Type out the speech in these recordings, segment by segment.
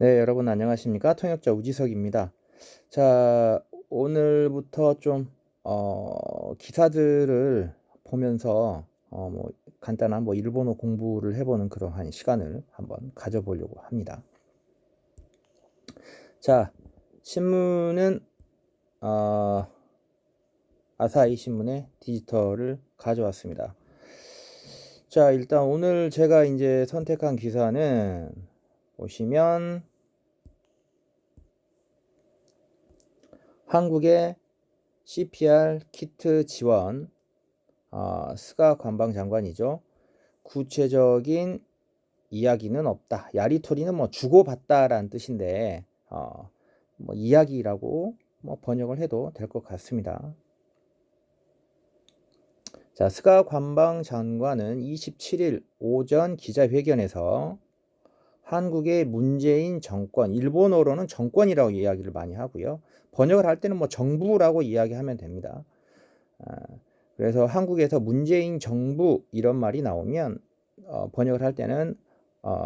네, 여러분 안녕하십니까? 통역자 우지석입니다. 자, 오늘부터 좀 기사들을 보면서 간단한 일본어 공부를 해보는 그러한 시간을 한번 가져보려고 합니다. 자, 신문은 아사히 신문의 디지털을 가져왔습니다. 자, 일단 오늘 제가 이제 선택한 기사는 보시면 한국의 CPR 키트 지원, 스가 관방장관이죠. 구체적인 이야기는 없다. 야리토리는 주고받다라는 뜻인데 이야기라고 번역을 해도 될 것 같습니다. 자, 스가 관방장관은 27일 오전 기자회견에서 한국의 문재인 정권, 일본어로는 정권이라고 이야기를 많이 하고요. 번역을 할 때는 정부라고 이야기하면 됩니다. 그래서 한국에서 문재인 정부 이런 말이 나오면 번역을 할 때는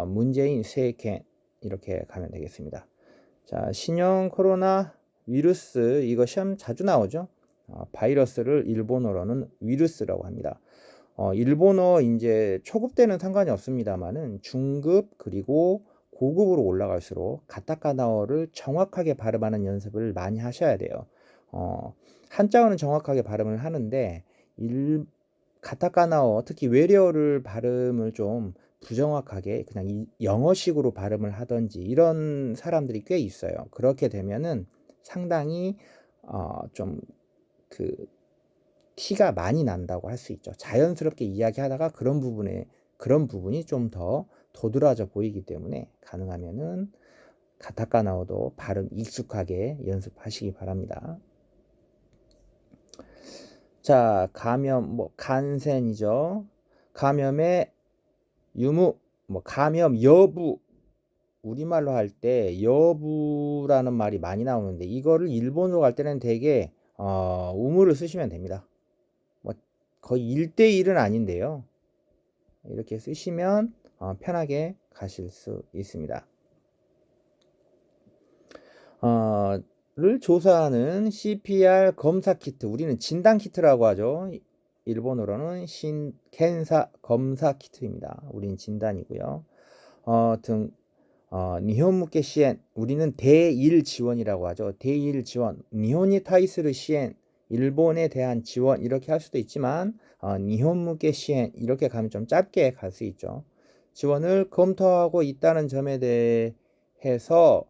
문재인 세켄 이렇게 가면 되겠습니다. 자, 신형 코로나 위루스, 이거 시험 자주 나오죠. 바이러스를 일본어로는 위루스라고 합니다. 일본어 이제 초급 때는 상관이 없습니다만은 중급 그리고 고급으로 올라갈수록 가타카나어를 정확하게 발음하는 연습을 많이 하셔야 돼요. 한자어는 정확하게 발음을 하는데 가타카나어 특히 외래어를 발음을 좀 부정확하게 그냥 영어식으로 발음을 하던지 이런 사람들이 꽤 있어요. 그렇게 되면은 상당히 좀 티가 많이 난다고 할 수 있죠. 자연스럽게 이야기하다가 그런 부분이 좀 더 도드라져 보이기 때문에 가능하면은 가타카나어도 발음 익숙하게 연습하시기 바랍니다. 자, 감염 간센이죠. 감염의 유무 감염 여부, 우리말로 할 때 여부라는 말이 많이 나오는데 이거를 일본어로 갈 때는 되게 우무를 쓰시면 됩니다. 거의 1대1은 아닌데요. 이렇게 쓰시면 편하게 가실 수 있습니다. 를 조사하는 CPR 검사 키트, 우리는 진단 키트라고 하죠. 일본어로는 켄사 검사 키트입니다. 우리는 진단이고요. 니혼무케 시엔, 우리는 대일 지원이라고 하죠. 대일 지원, 니혼니 타이스르 시엔, 일본에 대한 지원 이렇게 할 수도 있지만 니혼무케 시엔 이렇게 가면 좀 짧게 갈 수 있죠. 지원을 검토하고 있다는 점에 대해서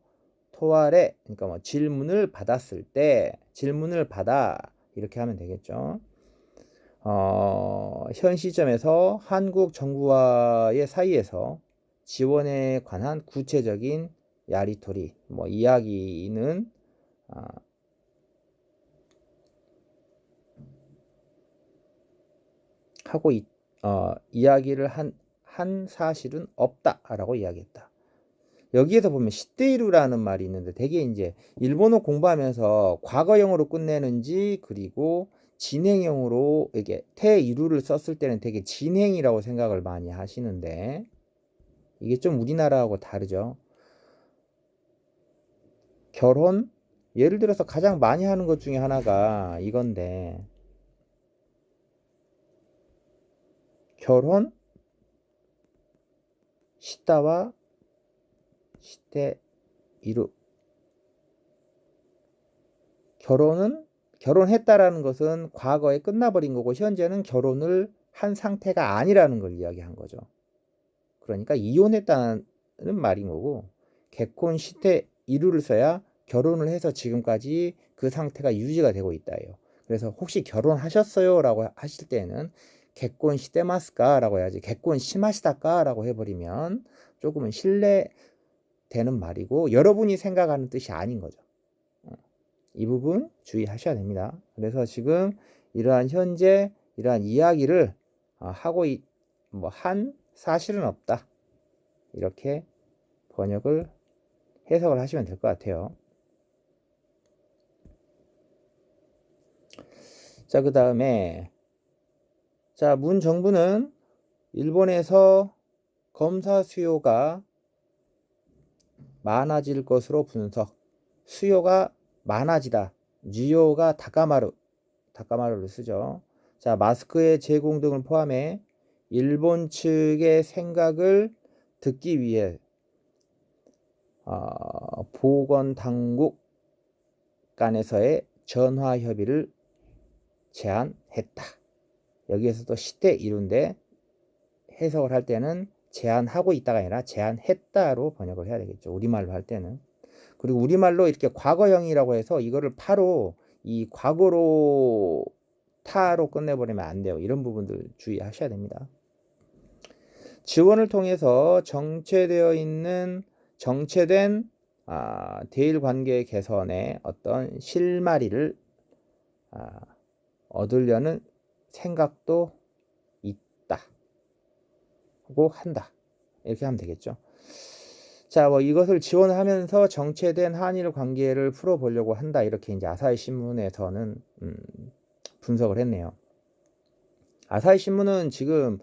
토알에, 그러니까 질문을 받았을 때 질문을 받아 이렇게 하면 되겠죠. 현 시점에서 한국 정부와의 사이에서 지원에 관한 구체적인 야리토리, 이야기는 하고 이야기를 한 사실은 없다라고 이야기했다. 여기에서 보면 시테이루라는 말이 있는데 되게 이제 일본어 공부하면서 과거형으로 끝내는지 그리고 진행형으로 이게 태이루를 썼을 때는 되게 진행이라고 생각을 많이 하시는데 이게 좀 우리나라하고 다르죠. 결혼, 예를 들어서 가장 많이 하는 것 중에 하나가 이건데 결혼 시다와 시테 이루, 결혼했다라는 것은 과거에 끝나버린 거고 현재는 결혼을 한 상태가 아니라는 걸 이야기한 거죠. 그러니까 이혼했다는 말인 거고 개콘 시테 이루를 써야 결혼을 해서 지금까지 그 상태가 유지가 되고 있다예요. 그래서 혹시 결혼하셨어요? 라고 하실 때는 개콘 시테마스까? 라고 해야지 개콘 시마시다까? 라고 해버리면 조금은 신뢰되는 말이고 여러분이 생각하는 뜻이 아닌 거죠. 이 부분 주의하셔야 됩니다. 그래서 지금 현재 이러한 이야기를 하고 한 사실은 없다. 이렇게 번역을 해석을 하시면 될 것 같아요. 자, 그 다음에 문 정부는 일본에서 검사 수요가 많아질 것으로 분석. 수요가 많아지다. 뉴요가 다카마루를 쓰죠. 자, 마스크의 제공 등을 포함해 일본 측의 생각을 듣기 위해 보건당국 간에서의 전화 협의를 제안했다. 여기에서도 시대 이룬데 해석을 할 때는 제안하고 있다가 아니라 제안했다로 번역을 해야 되겠죠. 우리말로 할 때는. 그리고 우리말로 이렇게 과거형이라고 해서 이거를 파로 이 과거로 타로 끝내버리면 안 돼요. 이런 부분들 주의하셔야 됩니다. 지원을 통해서 정체된 대일 관계 개선의 어떤 실마리를 얻으려는 생각도 있다고 한다. 이렇게 하면 되겠죠. 자, 뭐 이것을 지원하면서 정체된 한일 관계를 풀어보려고 한다. 이렇게 이제 아사히 신문에서는 분석을 했네요. 아사히 신문은 지금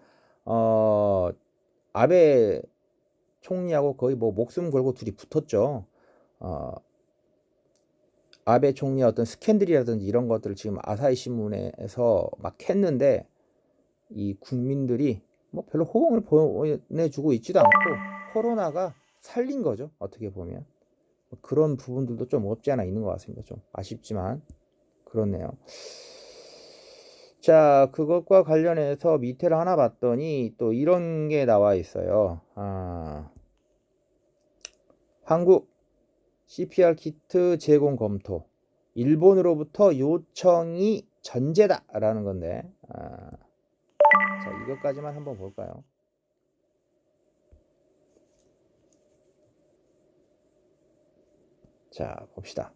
아베 총리하고 거의 뭐 목숨 걸고 둘이 붙었죠. 아베 총리의 어떤 스캔들이라든지 이런 것들을 지금 아사히 신문에서 막 했는데 이 국민들이 뭐 별로 호응을 보내주고 있지도 않고 코로나가 살린 거죠. 어떻게 보면 그런 부분들도 좀 없지 않아 있는 것 같습니다. 좀 아쉽지만 그렇네요. 자, 그것과 관련해서 밑에를 하나 봤더니 또 이런 게 나와 있어요. 한국 CPR 키트 제공 검토. 일본으로부터 요청이 전제다라는 건데. 자, 이것까지만 한번 볼까요? 자, 봅시다.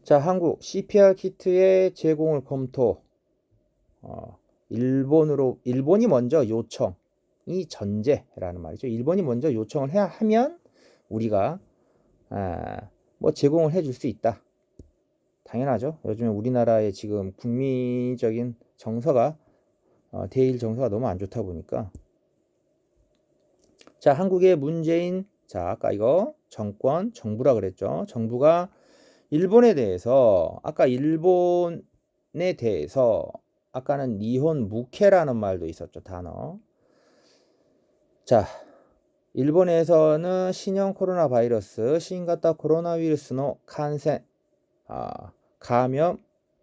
자, 한국 CPR 키트의 제공을 검토. 일본이 먼저 요청이 전제라는 말이죠. 일본이 먼저 요청을 해야 하면 우리가 뭐 제공을 해줄 수 있다. 당연하죠. 요즘에 우리나라의 지금 국민적인 정서가 대일 정서가 너무 안 좋다 보니까. 자, 한국의 문재인, 자, 아까 이거 정부라 그랬죠. 정부가 일본에 대해서 아까는 니혼 무케라는 말도 있었죠. 단어. 자, 일본에서는 신형 코로나 바이러스 신型コロナ ウイルスの 感染 감염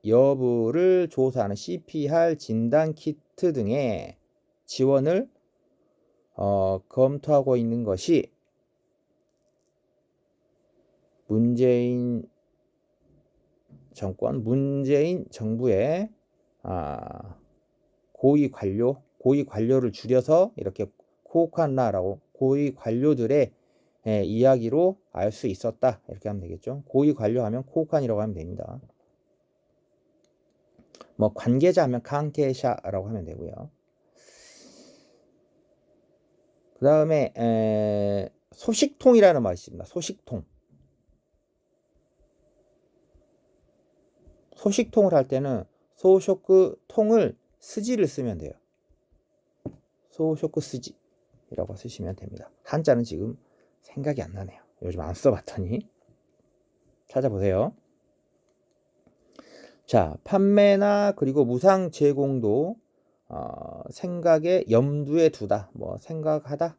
여부를 조사하는 CPR 진단 키트 등의 지원을 검토하고 있는 것이 문재인 정부의 고위 관료를 줄여서 이렇게 코칸라라고 고위 관료들의 이야기로 알 수 있었다. 이렇게 하면 되겠죠. 고위 관료 하면 코칸이라고 하면 됩니다. 뭐 관계자 하면 칸케샤라고 하면 되고요. 그 다음에 소식통이라는 말이 있습니다. 소식통을 할 때는 소쇼크 통을 스지를 쓰면 돼요. 소쇼크 스지라고 쓰시면 됩니다. 한자는 지금 생각이 안 나네요. 요즘 안 써봤더니 찾아보세요. 자, 판매나 그리고 무상 제공도 생각에 염두에 두다. 뭐 생각하다.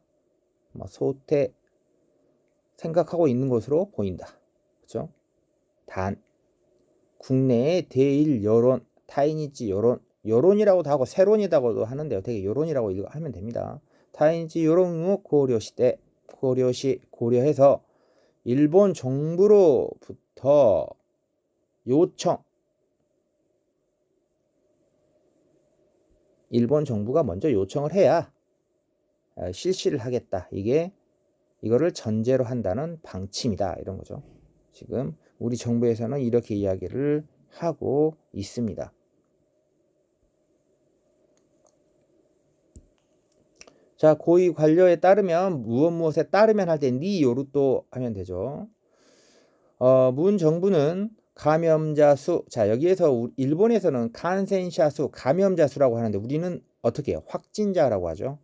뭐 생각하고 있는 것으로 보인다. 그렇죠? 단 국내의 대일 여론, 타이니지 여론이라고도 하고 세론이라고도 하는데요. 되게 여론이라고 하면 됩니다. 타이니지 여론을 고려해서 일본 정부로부터 일본 정부가 먼저 요청을 해야 실시를 하겠다. 이거를 전제로 한다는 방침이다. 이런 거죠. 지금 우리 정부에서는 이렇게 이야기를 하고 있습니다. 자, 고위 관료에 따르면 무엇에 따르면 할 때 니 요루또 하면 되죠. 문 정부는 감염자 수, 자, 여기에서 일본에서는 감염자 수라고 하는데 우리는 어떻게 해요? 확진자라고 하죠.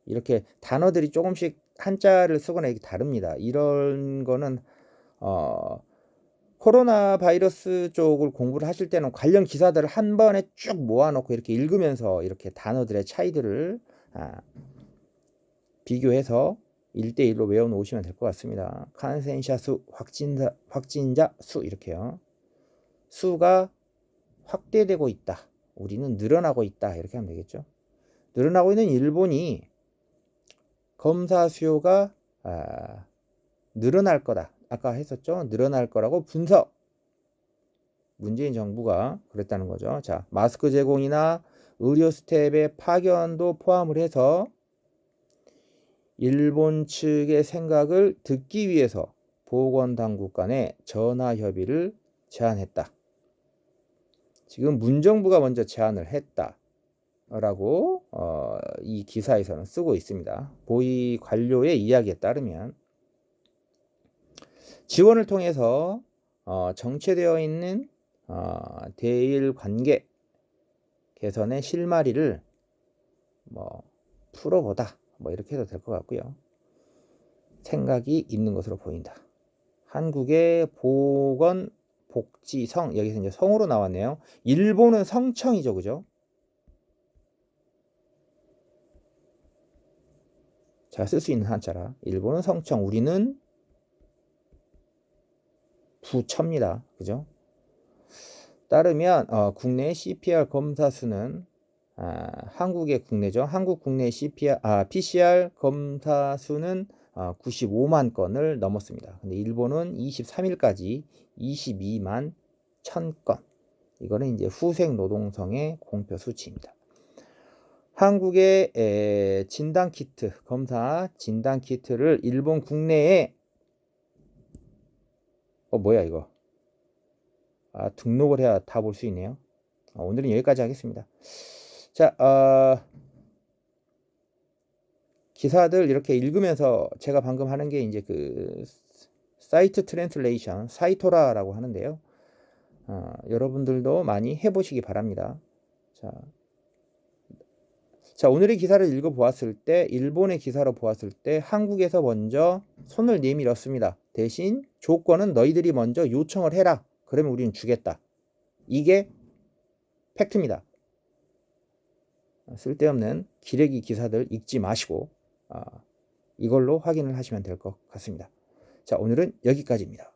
이렇게 단어들이 조금씩 한자를 쓰거나 이게 다릅니다. 이런 거는 코로나 바이러스 쪽을 공부를 하실 때는 관련 기사들을 한 번에 쭉 모아놓고 이렇게 읽으면서 이렇게 단어들의 차이들을 비교해서 1대1로 외워놓으시면 될 것 같습니다. 칸센샤 수, 확진자 수 이렇게요. 수가 확대되고 있다. 우리는 늘어나고 있다. 이렇게 하면 되겠죠. 늘어나고 있는 일본이 검사 수요가 늘어날 거다. 아까 했었죠. 늘어날 거라고 분석. 문재인 정부가 그랬다는 거죠. 자, 마스크 제공이나 의료 스텝의 파견도 포함을 해서 일본 측의 생각을 듣기 위해서 보건당국 간의 전화 협의를 제안했다. 지금 문정부가 먼저 제안을 했다라고 이 기사에서는 쓰고 있습니다. 고위 관료의 이야기에 따르면 지원을 통해서 정체되어 있는 대일 관계 개선의 실마리를 풀어보다. 이렇게 해도 될 것 같고요. 생각이 있는 것으로 보인다. 한국의 보건복지성, 여기서 이제 성으로 나왔네요. 일본은 성청이죠, 그죠? 제가 쓸 수 있는 한자라. 일본은 성청, 우리는 부처입니다, 그죠? 따르면 국내 CPR 검사 수는 한국의 국내죠. 한국 국내 PCR 검사 수는 95만 건을 넘었습니다. 근데 일본은 23일까지 22만 1000건. 이거는 이제 후생 노동성의 공표 수치입니다. 한국의 진단키트, 검사 진단키트를 일본 국내에 뭐야 이거? 등록을 해야 다 볼 수 있네요. 오늘은 여기까지 하겠습니다. 자, 기사들 이렇게 읽으면서 제가 방금 하는 게 이제 그 사이트 트랜슬레이션, 사이토라라고 하는데요. 여러분들도 많이 해보시기 바랍니다. 자, 오늘의 기사를 읽어보았을 때, 일본의 기사로 보았을 때 한국에서 먼저 손을 내밀었습니다. 대신 조건은 너희들이 먼저 요청을 해라. 그러면 우리는 주겠다. 이게 팩트입니다. 쓸데없는 기레기 기사들 읽지 마시고 이걸로 확인을 하시면 될 것 같습니다. 자, 오늘은 여기까지입니다.